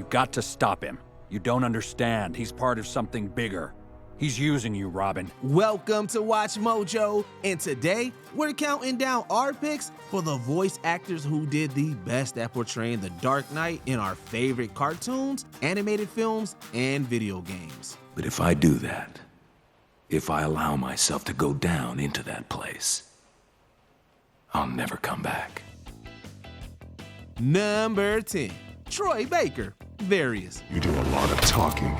You've got to stop him. You don't understand. He's part of something bigger. He's using you, Robin. Welcome to Watch Mojo, and today we're counting down our picks for the voice actors who did the best at portraying the Dark Knight in our favorite cartoons, animated films, and video games. But if I do that, if I allow myself to go down into that place, I'll never come back. Number 10, Troy Baker, Various. You do a lot of talking.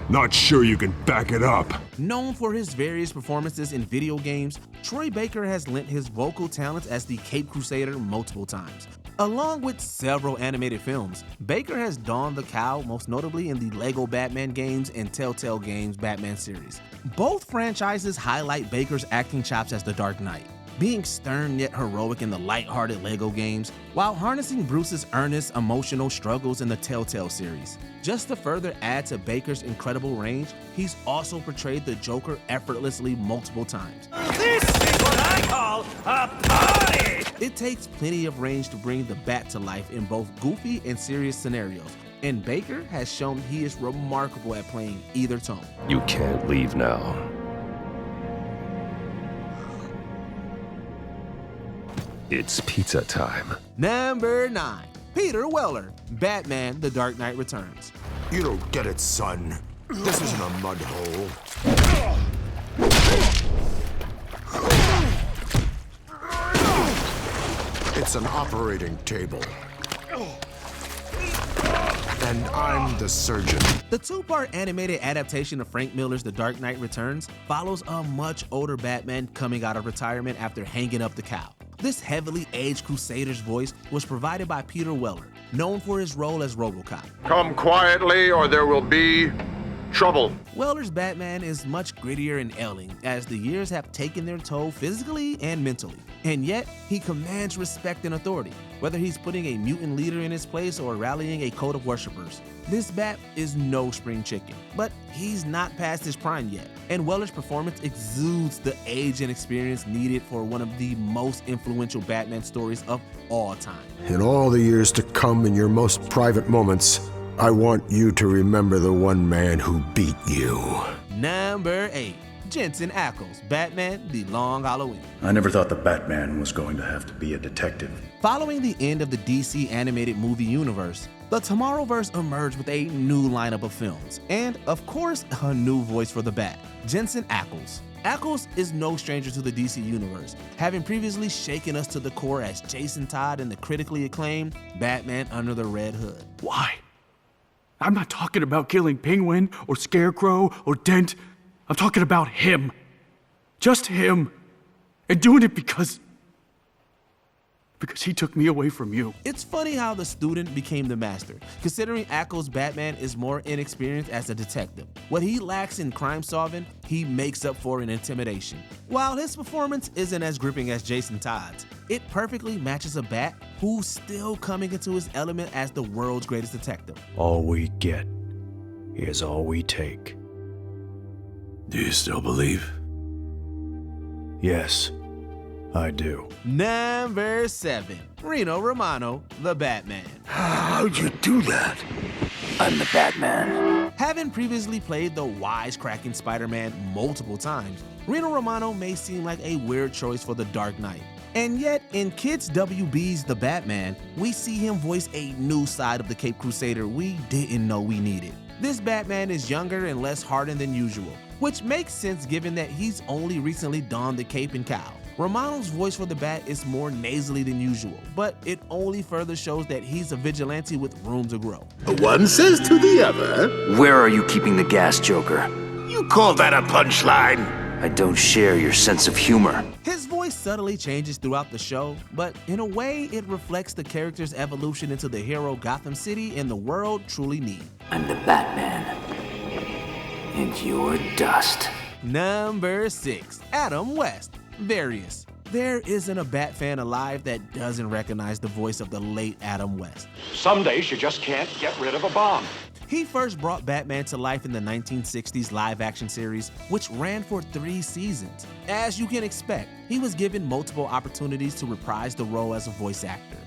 Not sure you can back it up. Known for his various performances in video games, Troy Baker has lent his vocal talents as the Cape Crusader multiple times. Along with several animated films, Baker has donned the cowl most notably in the Lego Batman games and Telltale Games Batman series. Both franchises highlight Baker's acting chops as the Dark Knight, being stern yet heroic in the lighthearted Lego games, while harnessing Bruce's earnest, emotional struggles in the Telltale series. Just to further add to Baker's incredible range, he's also portrayed the Joker effortlessly multiple times. This is what I call a party! It takes plenty of range to bring the Bat to life in both goofy and serious scenarios, and Baker has shown he is remarkable at playing either tone. You can't leave now. It's pizza time. Number 9, Peter Weller, Batman: The Dark Knight Returns. You don't get it, son. This isn't a mud hole. It's an operating table. And I'm the surgeon. The two-part animated adaptation of Frank Miller's The Dark Knight Returns follows a much older Batman coming out of retirement after hanging up the cowl. This heavily aged Crusader's voice was provided by Peter Weller, known for his role as RoboCop. Come quietly or there will be trouble. Weller's Batman is much grittier and ailing, as the years have taken their toll physically and mentally. And yet, he commands respect and authority, whether he's putting a mutant leader in his place or rallying a cult of worshippers. This Bat is no spring chicken, but he's not past his prime yet, and Weller's performance exudes the age and experience needed for one of the most influential Batman stories of all time. In all the years to come, in your most private moments, I want you to remember the one man who beat you. Number 8, Jensen Ackles, Batman: The Long Halloween. I never thought the Batman was going to have to be a detective. Following the end of the DC animated movie universe, the Tomorrowverse emerged with a new lineup of films, and of course, a new voice for the Bat, Jensen Ackles. Ackles is no stranger to the DC universe, having previously shaken us to the core as Jason Todd in the critically acclaimed Batman Under the Red Hood. Why? I'm not talking about killing Penguin or Scarecrow or Dent. I'm talking about him. Just him. And doing it because he took me away from you. It's funny how the student became the master, considering Ackles' Batman is more inexperienced as a detective. What he lacks in crime solving, he makes up for in intimidation. While his performance isn't as gripping as Jason Todd's, it perfectly matches a Bat who's still coming into his element as the world's greatest detective. All we get is all we take. Do you still believe? Yes, I do. Number 7, Reno Romano, the Batman. How'd you do that? I'm the Batman. Having previously played the wisecracking Spider-Man multiple times, Reno Romano may seem like a weird choice for the Dark Knight. And yet, in Kids WB's The Batman, we see him voice a new side of the Cape Crusader we didn't know we needed. This Batman is younger and less hardened than usual, which makes sense given that he's only recently donned the cape and cowl. Romano's voice for the Bat is more nasally than usual, but it only further shows that he's a vigilante with room to grow. One says to the other, Where are you keeping the gas, Joker? you call that a punchline? I don't share your sense of humor. His voice subtly changes throughout the show, but in a way it reflects the character's evolution into the hero Gotham City and the world truly need. I'm the Batman, and you're dust. Number 6, Adam West, Various. There isn't a Bat fan alive that doesn't recognize the voice of the late Adam West. Some days you just can't get rid of a bomb. He first brought Batman to life in the 1960s live-action series, which ran for 3 seasons. As you can expect, he was given multiple opportunities to reprise the role as a voice actor.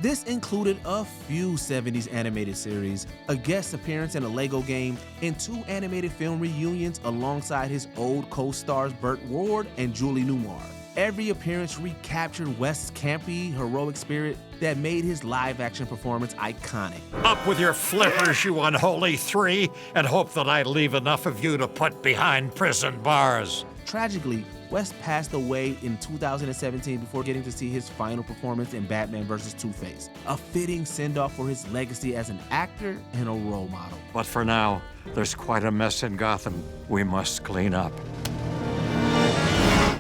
This included a few 70s animated series, a guest appearance in a Lego game, and 2 animated film reunions alongside his old co-stars Burt Ward and Julie Newmar. Every appearance recaptured West's campy, heroic spirit that made his live-action performance iconic. Up with your flippers, you unholy three, and hope that I leave enough of you to put behind prison bars. Tragically, West passed away in 2017 before getting to see his final performance in Batman vs. Two-Face, a fitting send-off for his legacy as an actor and a role model. But for now, there's quite a mess in Gotham we must clean up.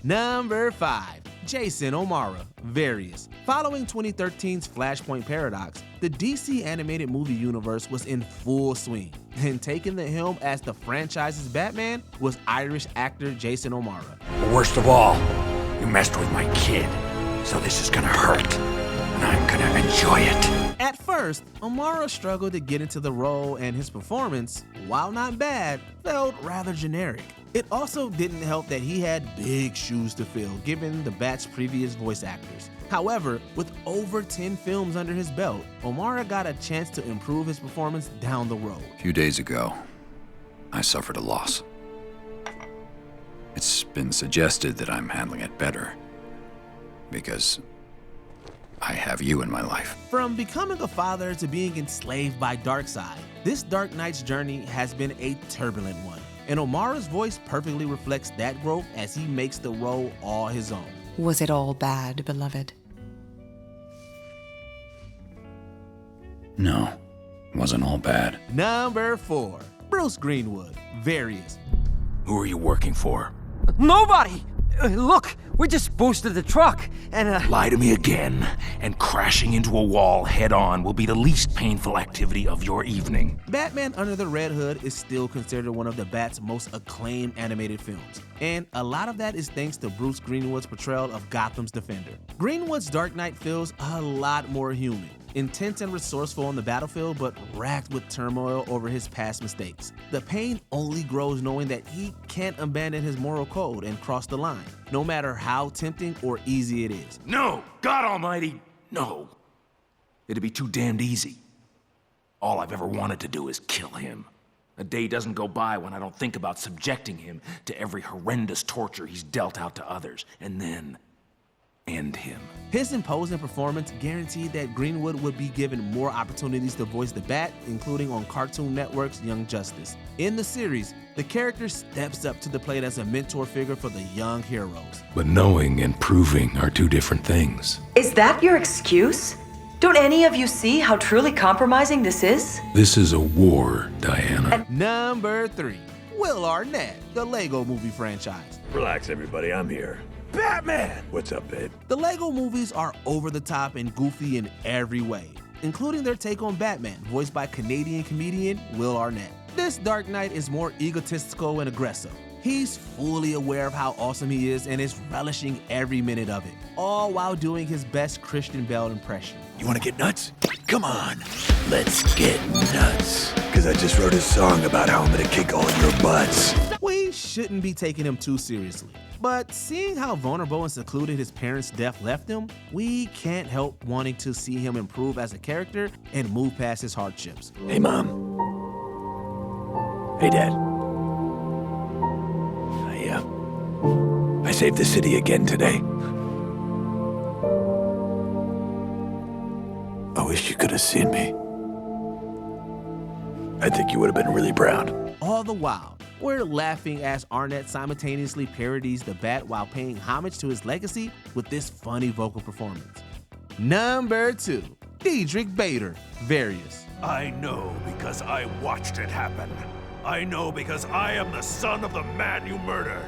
Number 5. Jason O'Mara, Various. Following 2013's Flashpoint paradox, the DC animated movie universe was in full swing, and taking the helm as the franchise's Batman was Irish actor Jason O'Mara. Worst of all, you messed with my kid, so this is gonna hurt, and I'm gonna enjoy it. At first, O'Mara struggled to get into the role, and his performance, while not bad, felt rather generic. It also didn't help that he had big shoes to fill, given the Bat's previous voice actors. However, with over 10 films under his belt, O'Mara got a chance to improve his performance down the road. A few days ago, I suffered a loss. It's been suggested that I'm handling it better because I have you in my life. From becoming a father to being enslaved by Darkseid, this Dark Knight's journey has been a turbulent one, and O'Mara's voice perfectly reflects that growth as he makes the role all his own. Was it all bad, beloved? No, it wasn't all bad. Number 4. Bruce Greenwood, Various. Who are you working for? Nobody! Look, we just boosted the truck, and Lie to me again, and crashing into a wall head-on will be the least painful activity of your evening. Batman Under the Red Hood is still considered one of the Bat's most acclaimed animated films, and a lot of that is thanks to Bruce Greenwood's portrayal of Gotham's Defender. Greenwood's Dark Knight feels a lot more human, intense and resourceful on the battlefield, but racked with turmoil over his past mistakes. The pain only grows knowing that he can't abandon his moral code and cross the line, no matter how tempting or easy it is. No! God almighty, no. It'd be too damned easy. All I've ever wanted to do is kill him. A day doesn't go by when I don't think about subjecting him to every horrendous torture he's dealt out to others, and then end him. His imposing performance guaranteed that Greenwood would be given more opportunities to voice the Bat, including on Cartoon Network's Young Justice. In the series, the character steps up to the plate as a mentor figure for the young heroes. But knowing and proving are two different things. Is that your excuse? Don't any of you see how truly compromising this is? This is a war, Diana. Number 3. Will Arnett, the Lego Movie franchise. Relax, everybody, I'm here. Batman! What's up, babe? The Lego movies are over the top and goofy in every way, including their take on Batman, voiced by Canadian comedian Will Arnett. This Dark Knight is more egotistical and aggressive. He's fully aware of how awesome he is and is relishing every minute of it, all while doing his best Christian Bale impression. You wanna get nuts? Come on, let's get nuts. Cause I just wrote a song about how I'm gonna kick all your butts. We shouldn't be taking him too seriously, but seeing how vulnerable and secluded his parents' death left him, we can't help wanting to see him improve as a character and move past his hardships. Hey, Mom. Hey, Dad. I saved the city again today. I wish you could have seen me. I think you would have been really proud. All the while, we're laughing as Arnett simultaneously parodies the Bat while paying homage to his legacy with this funny vocal performance. Number 2. Dric Bader, Various. I know because I watched it happen. I know because I am the son of the man you murdered.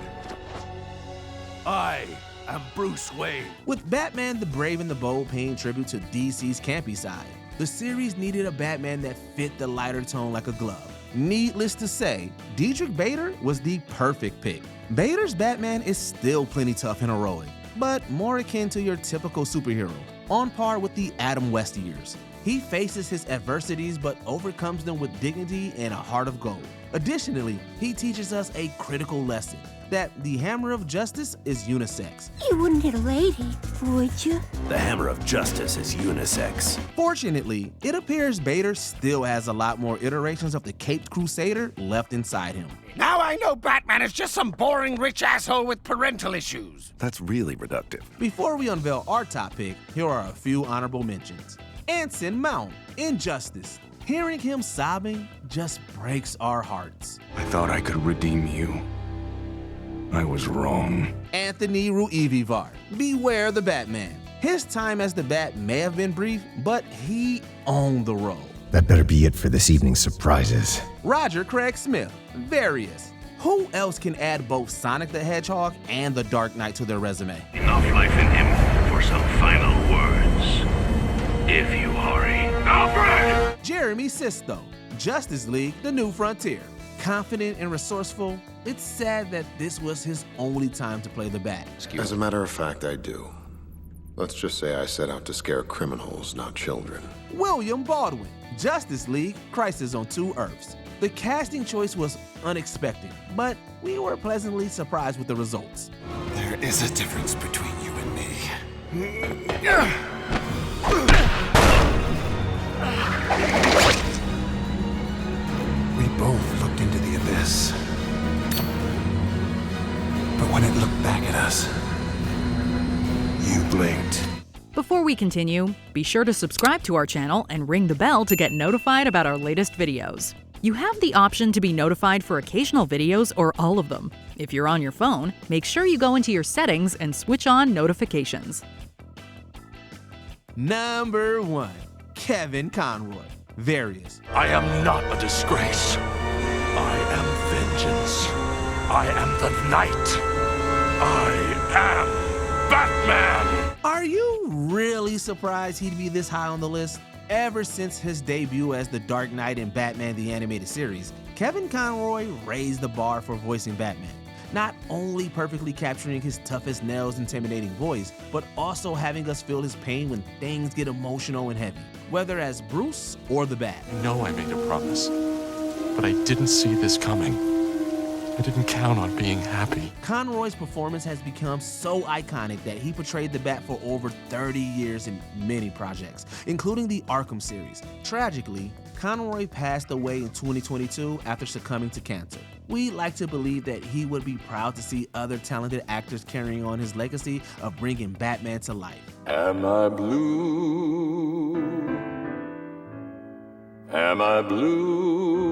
I am Bruce Wayne. With Batman the Brave and the Bold paying tribute to DC's campy side, the series needed a Batman that fit the lighter tone like a glove. Needless to say, Dric Bader was the perfect pick. Bader's Batman is still plenty tough and heroic, but more akin to your typical superhero, on par with the Adam West years. He faces his adversities but overcomes them with dignity and a heart of gold. Additionally, he teaches us a critical lesson, that the Hammer of Justice is unisex. You wouldn't hit a lady, would you? The Hammer of Justice is unisex. Fortunately, it appears Bader still has a lot more iterations of the Caped Crusader left inside him. Now I know Batman is just some boring rich asshole with parental issues. That's really reductive. Before we unveil our top pick, here are a few honorable mentions. Anson Mount, Injustice. Hearing him sobbing just breaks our hearts. I thought I could redeem you. I was wrong. Anthony Ruivivar, Beware the Batman. His time as the Bat may have been brief, but he owned the role. That better be it for this evening's surprises. Roger Craig Smith, Various. Who else can add both Sonic the Hedgehog and the Dark Knight to their resume? Enough life in him for some final words. If you hurry. Alfred! Jeremy Sisto, Justice League, The New Frontier. Confident and resourceful, it's sad that this was his only time to play the Bat. As a matter of fact, I do. Let's just say I set out to scare criminals, not children. William Baldwin, Justice League, Crisis on Two Earths. The casting choice was unexpected, but we were pleasantly surprised with the results. There is a difference between you and me. We both looked into the abyss. But when it looked back at us, you blinked. Before we continue, be sure to subscribe to our channel and ring the bell to get notified about our latest videos. You have the option to be notified for occasional videos or all of them. If you're on your phone, make sure you go into your settings and switch on notifications. Number 1, Kevin Conroy, Various. I am not a disgrace. I am vengeance. I am the Knight. I am Batman. Are you really surprised he'd be this high on the list? Ever since his debut as the Dark Knight in Batman the Animated Series, Kevin Conroy raised the bar for voicing Batman. Not only perfectly capturing his toughest nails intimidating voice, but also having us feel his pain when things get emotional and heavy, whether as Bruce or the Bat. I know I made a promise, but I didn't see this coming. I didn't count on being happy. Conroy's performance has become so iconic that he portrayed the Bat for over 30 years in many projects, including the Arkham series. Tragically, Conroy passed away in 2022 after succumbing to cancer. We like to believe that he would be proud to see other talented actors carrying on his legacy of bringing Batman to life. Am I blue? Am I blue?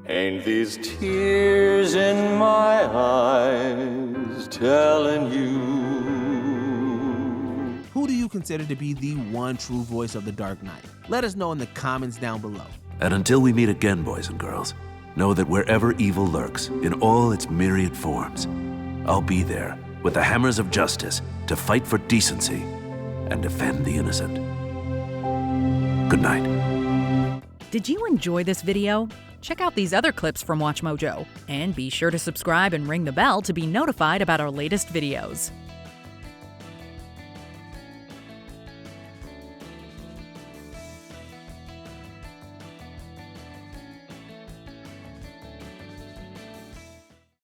Ain't these tears in my eyes telling you? Who do you consider to be the one true voice of the Dark Knight? Let us know in the comments down below. And until we meet again, boys and girls, know that wherever evil lurks, in all its myriad forms, I'll be there with the hammers of justice to fight for decency and defend the innocent. Good night. Did you enjoy this video? Check out these other clips from WatchMojo, and be sure to subscribe and ring the bell to be notified about our latest videos.